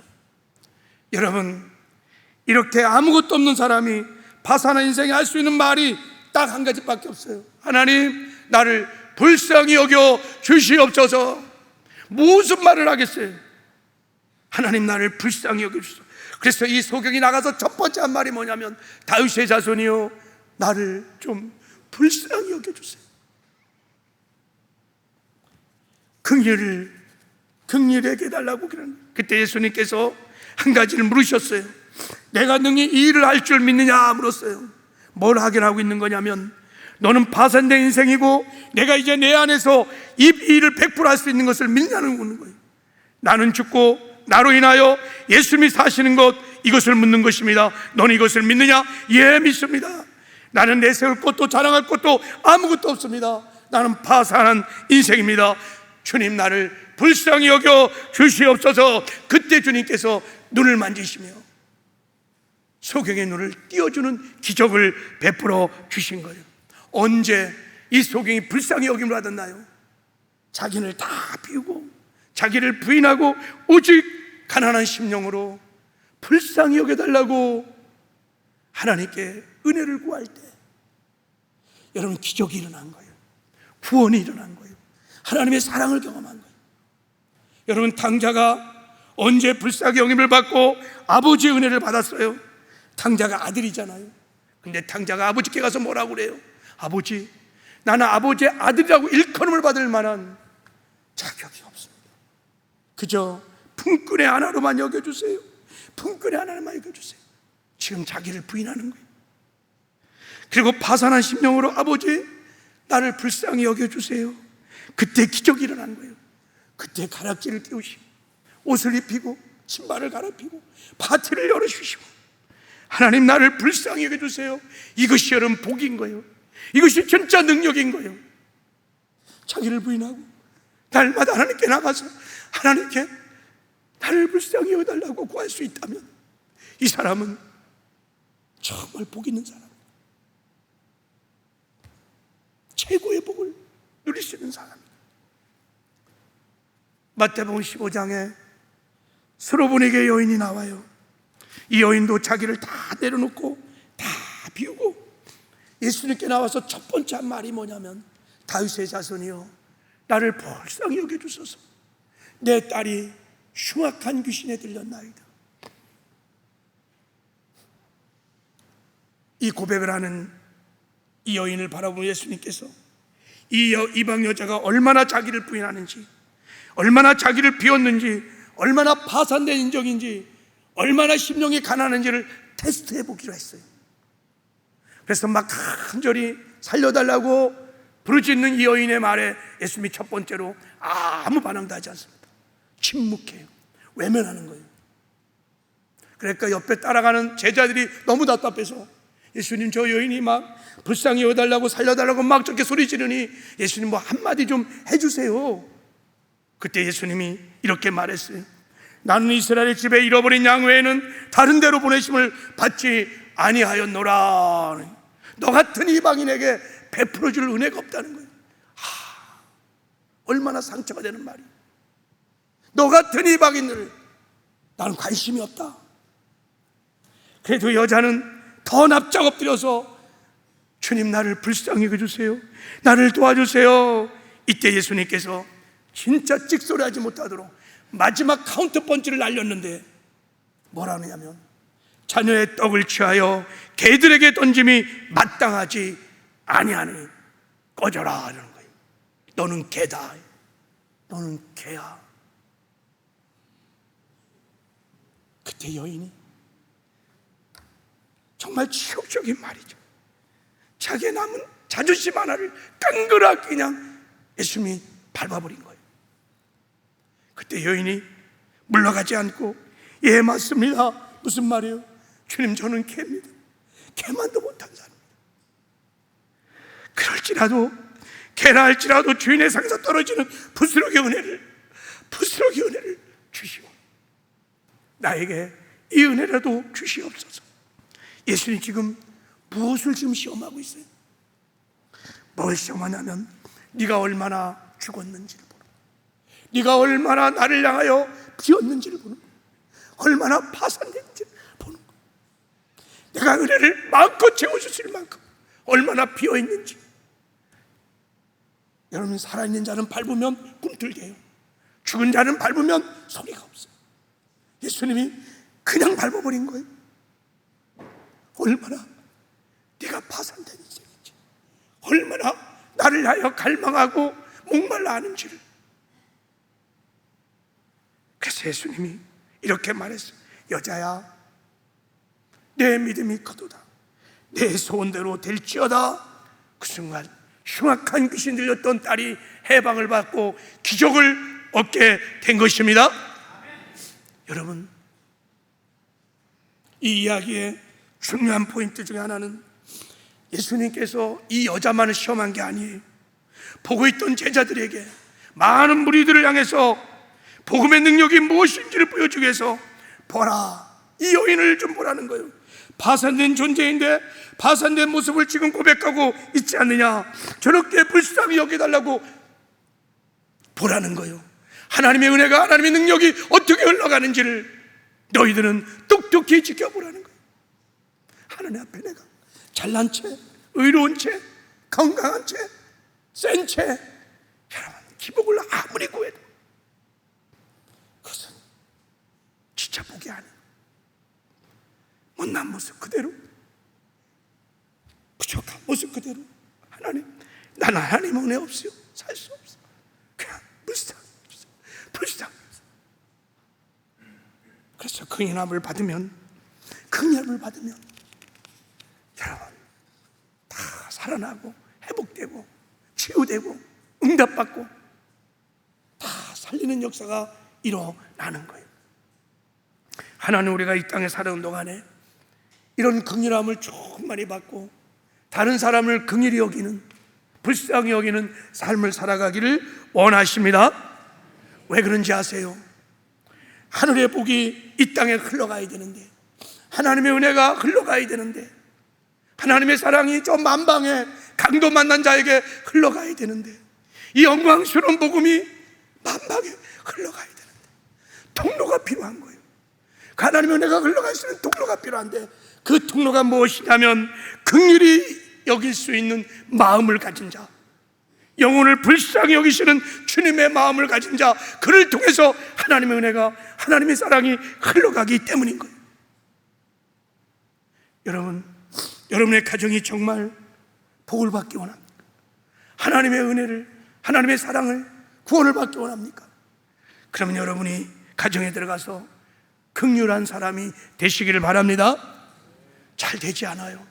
여러분, 이렇게 아무것도 없는 사람이 파산한 인생에 할 수 있는 말이 딱 한 가지밖에 없어요. 하나님, 나를 불쌍히 여겨 주시옵소서. 무슨 말을 하겠어요? 하나님, 나를 불쌍히 여겨 주소서. 그래서 이 소경이 나가서 첫 번째 한 말이 뭐냐면, 다윗의 자손이요, 나를 좀 불쌍히 여겨 주세요. 긍휼하게 해달라고 그러는 거예요. 그때 예수님께서 한 가지를 물으셨어요. 내가 능히 이 일을 할 줄 믿느냐 물었어요. 뭘 확인하고 있는 거냐면, 너는 파산된 인생이고 내가 이제 내 안에서 이 일을 100% 할 수 있는 것을 믿냐는 거예요. 나는 죽고 나로 인하여 예수님이 사시는 것, 이것을 묻는 것입니다. 너는 이것을 믿느냐? 예, 믿습니다. 나는 내세울 것도 자랑할 것도 아무것도 없습니다. 나는 파산한 인생입니다. 주님, 나를 불쌍히 여겨 주시옵소서. 그때 주님께서 눈을 만지시며 소경의 눈을 띄워주는 기적을 베풀어 주신 거예요. 언제 이 소경이 불쌍히 여김을 받았나요? 자기를 다 비우고 자기를 부인하고 오직 가난한 심령으로 불쌍히 여겨달라고 하나님께 은혜를 구할 때 여러분, 기적이 일어난 거예요. 구원이 일어난 거예요. 하나님의 사랑을 경험한 거예요. 여러분, 탕자가 언제 불쌍히 여김을 받고 아버지의 은혜를 받았어요? 탕자가 아들이잖아요. 근데 탕자가 아버지께 가서 뭐라고 그래요? 아버지, 나는 아버지의 아들이라고 일컬음을 받을 만한 자격이 없습니다. 그저 품꾼의 하나로만 여겨주세요. 품꾼의 하나로만 여겨주세요. 지금 자기를 부인하는 거예요. 그리고 파산한 심령으로 아버지, 나를 불쌍히 여겨주세요. 그때 기적이 일어난 거예요. 그때 가락지를 띄우시고 옷을 입히고 신발을 갈아입히고 파티를 열어주시고, 하나님, 나를 불쌍히 여겨주세요. 이것이 여러분 복인 거예요. 이것이 진짜 능력인 거예요. 자기를 부인하고 날마다 하나님께 나가서 하나님께 나를 불쌍히 여겨달라고 구할 수 있다면 이 사람은 정말 복 있는 사람, 최고의 복을 누릴 수 있는 사람입니다. 마태복음 15장에 스로보니게 여인이 나와요. 이 여인도 자기를 다 내려놓고 다 비우고 예수님께 나와서 첫 번째 한 말이 뭐냐면, 다윗의 자손이여, 나를 불쌍히 여겨주소서. 내 딸이 흉악한 귀신에 들렸나이다. 이 고백을 하는 이 여인을 바라보며 예수님께서 이 이방 여자가 얼마나 자기를 부인하는지, 얼마나 자기를 비웠는지, 얼마나 파산된 인정인지, 얼마나 심령이 가난한지를 테스트해 보기로 했어요. 그래서 막 간절히 살려달라고 부르짖는 이 여인의 말에 예수님이 첫 번째로 아무 반응도 하지 않습니다. 침묵해요. 외면하는 거예요. 그러니까 옆에 따라가는 제자들이 너무 답답해서 예수님, 저 여인이 막 불쌍히 여달라고 살려달라고 막 저렇게 소리 지르니 예수님 뭐 한마디 좀 해주세요. 그때 예수님이 이렇게 말했어요. 나는 이스라엘 집에 잃어버린 양 외에는 다른 데로 보내심을 받지 아니하였노라. 너 같은 이방인에게 베풀어 줄 은혜가 없다는 거예요. 얼마나 상처가 되는 말이에요. 너 같은 이방인을 나는 관심이 없다. 그래도 여자는 더 납작 엎드려서 주님, 나를 불쌍히 여겨주세요. 나를 도와주세요. 이때 예수님께서 진짜 찍소리하지 못하도록 마지막 카운터 펀치를 날렸는데 뭐라 하느냐면, 자녀의 떡을 취하여 개들에게 던짐이 마땅하지 아니하니 꺼져라 이러는 거예요. 너는 개다. 너는 개야. 그때 여인이 정말 치욕적인 말이죠. 자기의 남은 자존심 하나를 깡그랗게 그냥 예수님이 밟아버린 거예요. 그때 여인이 물러가지 않고, 예 맞습니다. 무슨 말이에요? 주님, 저는 개입니다. 개만도 못한 사람입니다. 그럴지라도, 개라 할지라도 주인의 상에서 떨어지는 부스러기 은혜를 주시오. 나에게 이 은혜라도 주시옵소서. 예수님 지금 무엇을 지금 시험하고 있어요? 뭘 시험하냐면, 네가 얼마나 죽었는지를 보는 거예요. 네가 얼마나 나를 향하여 비었는지를 보는 거예요. 얼마나 파산됐는지를 보는 거예요. 내가 은혜를 마음껏 채워주실 만큼 얼마나 비어있는지. 여러분, 살아있는 자는 밟으면 꿈틀게 해요. 죽은 자는 밟으면 소리가 없어요. 예수님이 그냥 밟아버린 거예요. 얼마나 네가 파산된 인생인지, 얼마나 나를 하여 갈망하고 목말라 하는지를. 그래서 예수님이 이렇게 말했어요. 여자야, 내 믿음이 크도다. 내 소원대로 될지어다. 그 순간 흉악한 귀신 들렸던 딸이 해방을 받고 기적을 얻게 된 것입니다. 여러분, 이 이야기의 중요한 포인트 중에 하나는 예수님께서 이 여자만을 시험한 게 아니에요. 보고 있던 제자들에게, 많은 무리들을 향해서 복음의 능력이 무엇인지를 보여주기 위해서, 보라, 이 여인을 좀 보라는 거예요. 파산된 존재인데 파산된 모습을 지금 고백하고 있지 않느냐. 저렇게 불쌍히 여겨달라고 보라는 거예요. 하나님의 은혜가, 하나님의 능력이 어떻게 흘러가는지를 너희들은 똑똑히 지켜보라는 거예요. 하나님 앞에 내가 잘난 채, 의로운 채, 건강한 채, 센 채, 여러분, 기복을 아무리 구해도 그것은 진짜 복이 아니에요. 못난 모습 그대로, 부족한 모습 그대로, 하나님, 나는 하나님 은혜 없어요. 살 수 없어. 그냥 불쌍. 그래서 긍휼함을 받으면 여러분, 다 살아나고 회복되고 치유되고 응답받고 다 살리는 역사가 일어나는 거예요. 하나님, 우리가 이 땅에 살아온 동안에 이런 긍휼함을 충만히 받고 다른 사람을 긍휼히 여기는, 불쌍히 여기는 삶을 살아가기를 원하십니다. 왜 그런지 아세요? 하늘의 복이 이 땅에 흘러가야 되는데, 하나님의 은혜가 흘러가야 되는데, 하나님의 사랑이 저 만방에 강도 만난 자에게 흘러가야 되는데, 이 영광스러운 복음이 만방에 흘러가야 되는데 통로가 필요한 거예요. 하나님의 은혜가 흘러갈 수 있는 통로가 필요한데, 그 통로가 무엇이냐면 긍휼히 여길 수 있는 마음을 가진 자, 영혼을 불쌍히 여기시는 주님의 마음을 가진 자, 그를 통해서 하나님의 은혜가, 하나님의 사랑이 흘러가기 때문인 거예요. 여러분, 여러분의 가정이 정말 복을 받기 원합니까? 하나님의 은혜를, 하나님의 사랑을, 구원을 받기 원합니까? 그러면 여러분이 가정에 들어가서 긍휼한 사람이 되시기를 바랍니다. 잘 되지 않아요.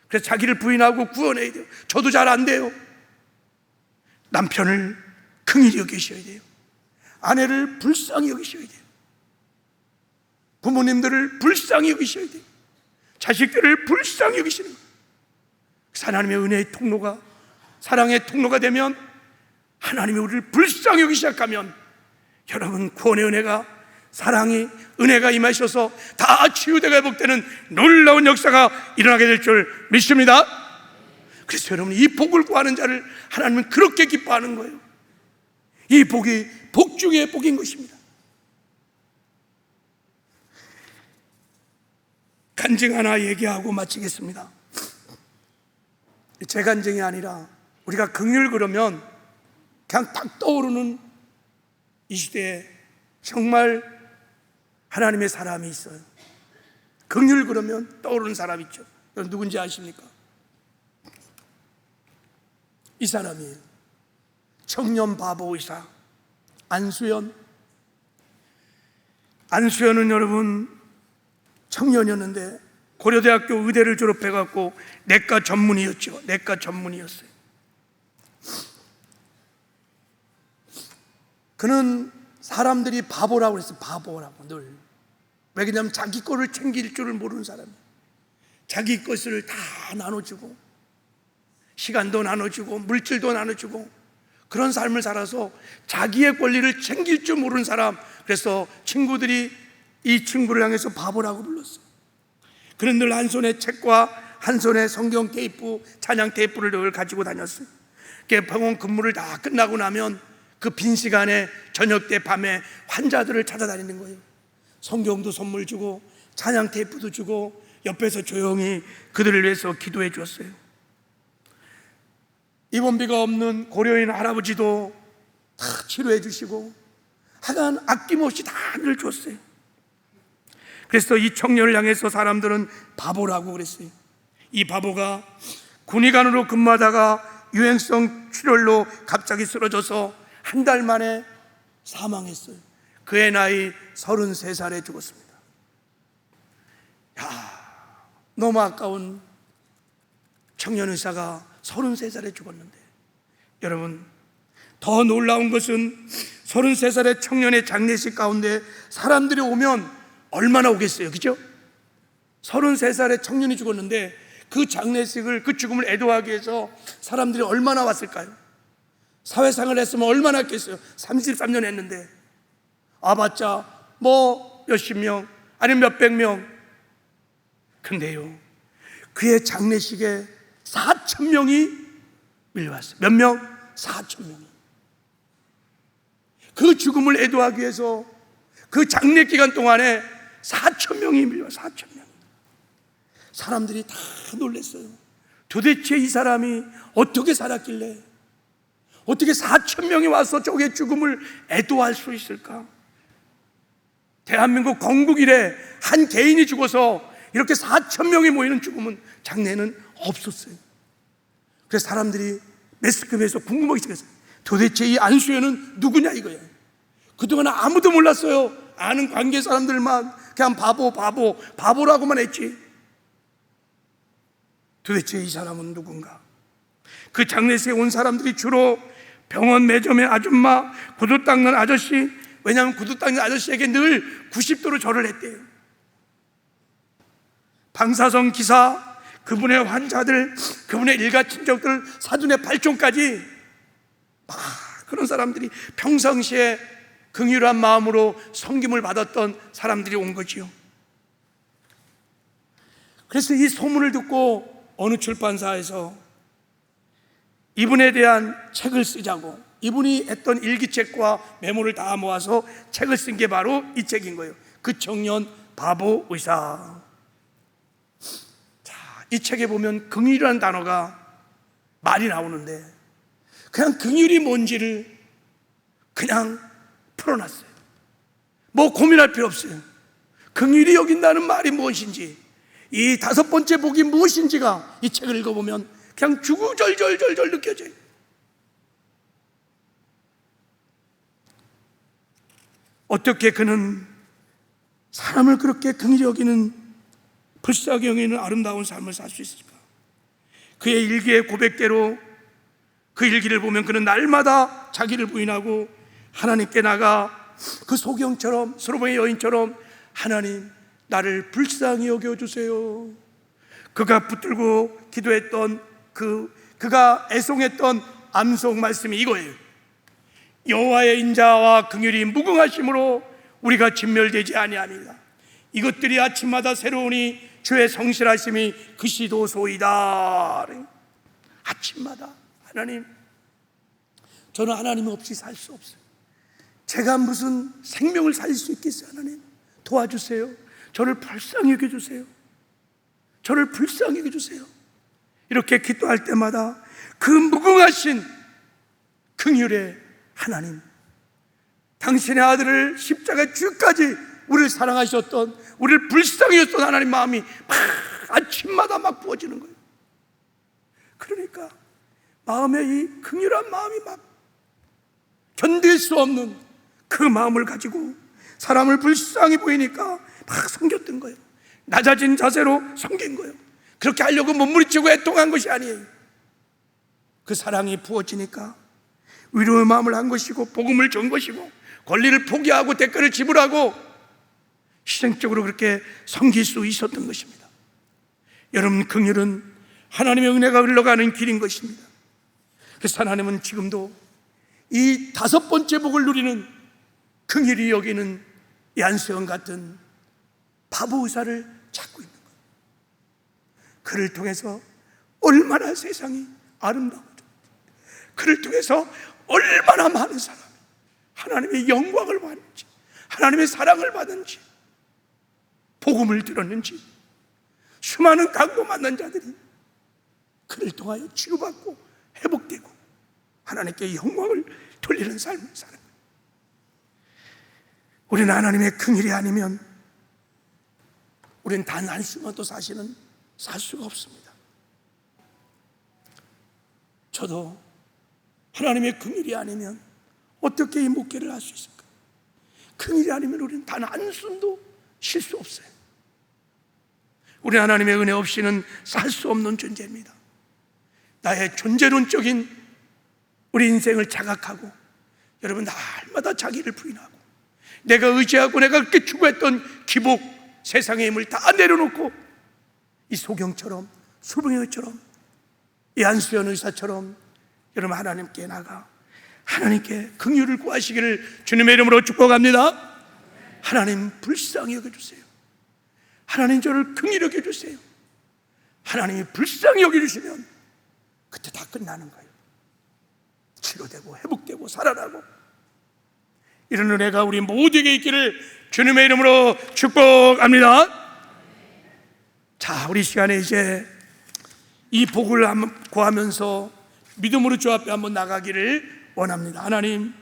그래서 자기를 부인하고 구원해야 돼요. 저도 잘 안 돼요. 남편을 긍휼히 여기셔야 돼요. 아내를 불쌍히 여기셔야 돼요. 부모님들을 불쌍히 여기셔야 돼요. 자식들을 불쌍히 여기시는 거예요. 하나님의 은혜의 통로가, 사랑의 통로가 되면, 하나님이 우리를 불쌍히 여기기 시작하면, 여러분, 구원의 은혜가, 사랑이, 은혜가 임하셔서 다 치유되고 회복되는 놀라운 역사가 일어나게 될 줄 믿습니다. 그래서 여러분, 이 복을 구하는 자를 하나님은 그렇게 기뻐하는 거예요. 이 복이 복 중에 복인 것입니다. 간증 하나 얘기하고 마치겠습니다. 제 간증이 아니라 우리가 긍휼 그러면 그냥 딱 떠오르는 이 시대에 정말 하나님의 사람이 있어요. 긍휼 그러면 떠오르는 사람 있죠. 여러분 누군지 아십니까? 이 사람이에요. 청년 바보 의사 안수연. 안수연은 여러분 청년이었는데 고려대학교 의대를 졸업해갖고 내과 전문의였죠. 내과 전문의였어요. 그는 사람들이 바보라고 그랬어요. 바보라고 늘. 왜냐하면 자기 거를 챙길 줄을 모르는 사람이에요. 자기 것을 다 나눠주고 시간도 나눠주고 물질도 나눠주고 그런 삶을 살아서 자기의 권리를 챙길 줄 모르는 사람. 그래서 친구들이 이 친구를 향해서 바보라고 불렀어요. 그는 늘 한 손에 책과 한 손에 성경 테이프, 찬양 테이프를 늘 가지고 다녔어요. 병원 근무를 다 끝나고 나면 그 빈 시간에 저녁 때 밤에 환자들을 찾아다니는 거예요. 성경도 선물 주고 찬양 테이프도 주고 옆에서 조용히 그들을 위해서 기도해 주었어요. 입원비가 없는 고려인 할아버지도 다 치료해 주시고 하여간 아낌없이 다 늘 줬어요. 그래서 이 청년을 향해서 사람들은 바보라고 그랬어요. 이 바보가 군의관으로 근무하다가 유행성 출혈로 갑자기 쓰러져서 한 달 만에 사망했어요. 그의 나이 33살에 죽었습니다. 너무 아까운 청년 의사가 33살에 죽었는데, 여러분 더 놀라운 것은 33살의 청년의 장례식 가운데 사람들이 오면 얼마나 오겠어요, 그죠? 33살의 청년이 죽었는데 그 장례식을, 그 죽음을 애도하기 위해서 사람들이 얼마나 왔을까요? 사회생활 했으면 얼마나 했겠어요? 33년 했는데 아봤자 뭐 몇십 명 아니면 몇백 명. 근데요, 그의 장례식에 4,000명이 밀려왔어요. 몇 명? 4,000명이. 그 죽음을 애도하기 위해서 그 장례 기간 동안에 4,000명이 밀려왔어요. 4,000명. 사람들이 다 놀랐어요. 도대체 이 사람이 어떻게 살았길래 어떻게 4,000명이 와서 저의 죽음을 애도할 수 있을까? 대한민국 건국 이래 한 개인이 죽어서 이렇게 4,000명이 모이는 죽음은, 장례는 없었어요. 그래서 사람들이 매스컴에서 궁금하게 생겼어요. 도대체 이 안수연은 누구냐 이거예요. 그동안 아무도 몰랐어요. 아는 관계 사람들만 그냥 바보라고만 했지. 도대체 이 사람은 누군가? 그 장례식에 온 사람들이 주로 병원 매점의 아줌마, 구두 닦는 아저씨. 왜냐하면 구두 닦는 아저씨에게 늘 90도로 절을 했대요. 방사선 기사, 그분의 환자들, 그분의 일가 친척들, 사돈의 발촌까지 막 그런 사람들이 평상시에 긍휼한 마음으로 섬김을 받았던 사람들이 온 거지요. 그래서 이 소문을 듣고 어느 출판사에서 이분에 대한 책을 쓰자고, 이분이 했던 일기책과 메모를 다 모아서 책을 쓴 게 바로 이 책인 거예요. 그 청년 바보 의사. 자, 이 책에 보면 긍휼이라는 단어가 많이 나오는데 그냥 긍휼이 뭔지를 그냥 풀어놨어요. 뭐 고민할 필요 없어요. 긍휼히 여긴다는 말이 무엇인지, 이 5번째 복이 무엇인지가 이 책을 읽어보면 그냥 주구절절절절 느껴져요. 어떻게 그는 사람을 그렇게 긍휼히 여기는, 불쌍히 여기는 아름다운 삶을 살 수 있을까? 그의 일기의 고백대로 그 일기를 보면 그는 날마다 자기를 부인하고 하나님께 나가 그 소경처럼, 스로보의 여인처럼 하나님 나를 불쌍히 여겨주세요. 그가 붙들고 기도했던 그가 애송했던 암송 말씀이 이거예요. 여호와의 인자와 긍휼이 무궁하심으로 우리가 진멸되지 아니하니라. 이것들이 아침마다 새로우니 주의 성실하심이 그시도소이다. 아침마다 하나님, 저는 하나님 없이 살 수 없어요. 제가 무슨 생명을 살릴 수 있겠어요? 하나님 도와주세요. 저를 불쌍히 여겨주세요. 저를 불쌍히 여겨주세요. 이렇게 기도할 때마다 그 무궁하신 긍휼의 하나님, 당신의 아들을 십자가에 주까지 우리를 사랑하셨던, 우리를 불쌍히 여겼던 하나님 마음이 막 아침마다 막 부어지는 거예요. 그러니까 마음에 이 긍휼한 마음이 막 견딜 수 없는 그 마음을 가지고 사람을 불쌍히 보이니까 막 섬겼던 거예요. 낮아진 자세로 섬긴 거예요. 그렇게 하려고 몸부림치고 애통한 것이 아니에요. 그 사랑이 부어지니까 위로의 마음을 한 것이고, 복음을 준 것이고, 권리를 포기하고 대가를 지불하고 희생적으로 그렇게 섬길 수 있었던 것입니다. 여러분, 긍휼은 하나님의 은혜가 흘러가는 길인 것입니다. 그래서 하나님은 지금도 이 5번째 복을 누리는 긍휼히 여기는 얀스형 같은 바보 의사를 찾고 있는 거예요. 그를 통해서 얼마나 세상이 아름다워져, 그를 통해서 얼마나 많은 사람이 하나님의 영광을 받는지, 하나님의 사랑을 받는지, 복음을 들었는지, 수많은 강도 만난 자들이 그를 통하여 치유받고 회복되고 하나님께 영광을 돌리는 삶을 사는 거예요. 우리는 하나님의 긍휼이 아니면 우리는 단 한순간도 사실은 살 수가 없습니다. 저도 하나님의 긍휼이 아니면 어떻게 이 목회를 할 수 있을까? 긍휼이 아니면 우리는 단 한숨도 쉴 수 없어요. 우리 하나님의 은혜 없이는 살 수 없는 존재입니다. 나의 존재론적인 우리 인생을 자각하고, 여러분, 날마다 자기를 부인하고 내가 의지하고 내가 그렇게 추구했던 기복, 세상의 힘을 다 내려놓고 이 소경처럼, 수봉이처럼, 이 안수연 의사처럼 여러분 하나님께 나가 하나님께 긍휼을 구하시기를 주님의 이름으로 축복합니다. 하나님 불쌍히 여겨주세요. 하나님 저를 긍휼히 여겨주세요. 하나님이 불쌍히 여겨주시면 그때 다 끝나는 거예요. 치료되고 회복되고 살아나고, 이런 은혜가 우리 모두에게 있기를 주님의 이름으로 축복합니다. 자, 우리 시간에 이제 이 복을 구하면서 믿음으로 주 앞에 한번 나가기를 원합니다. 하나님,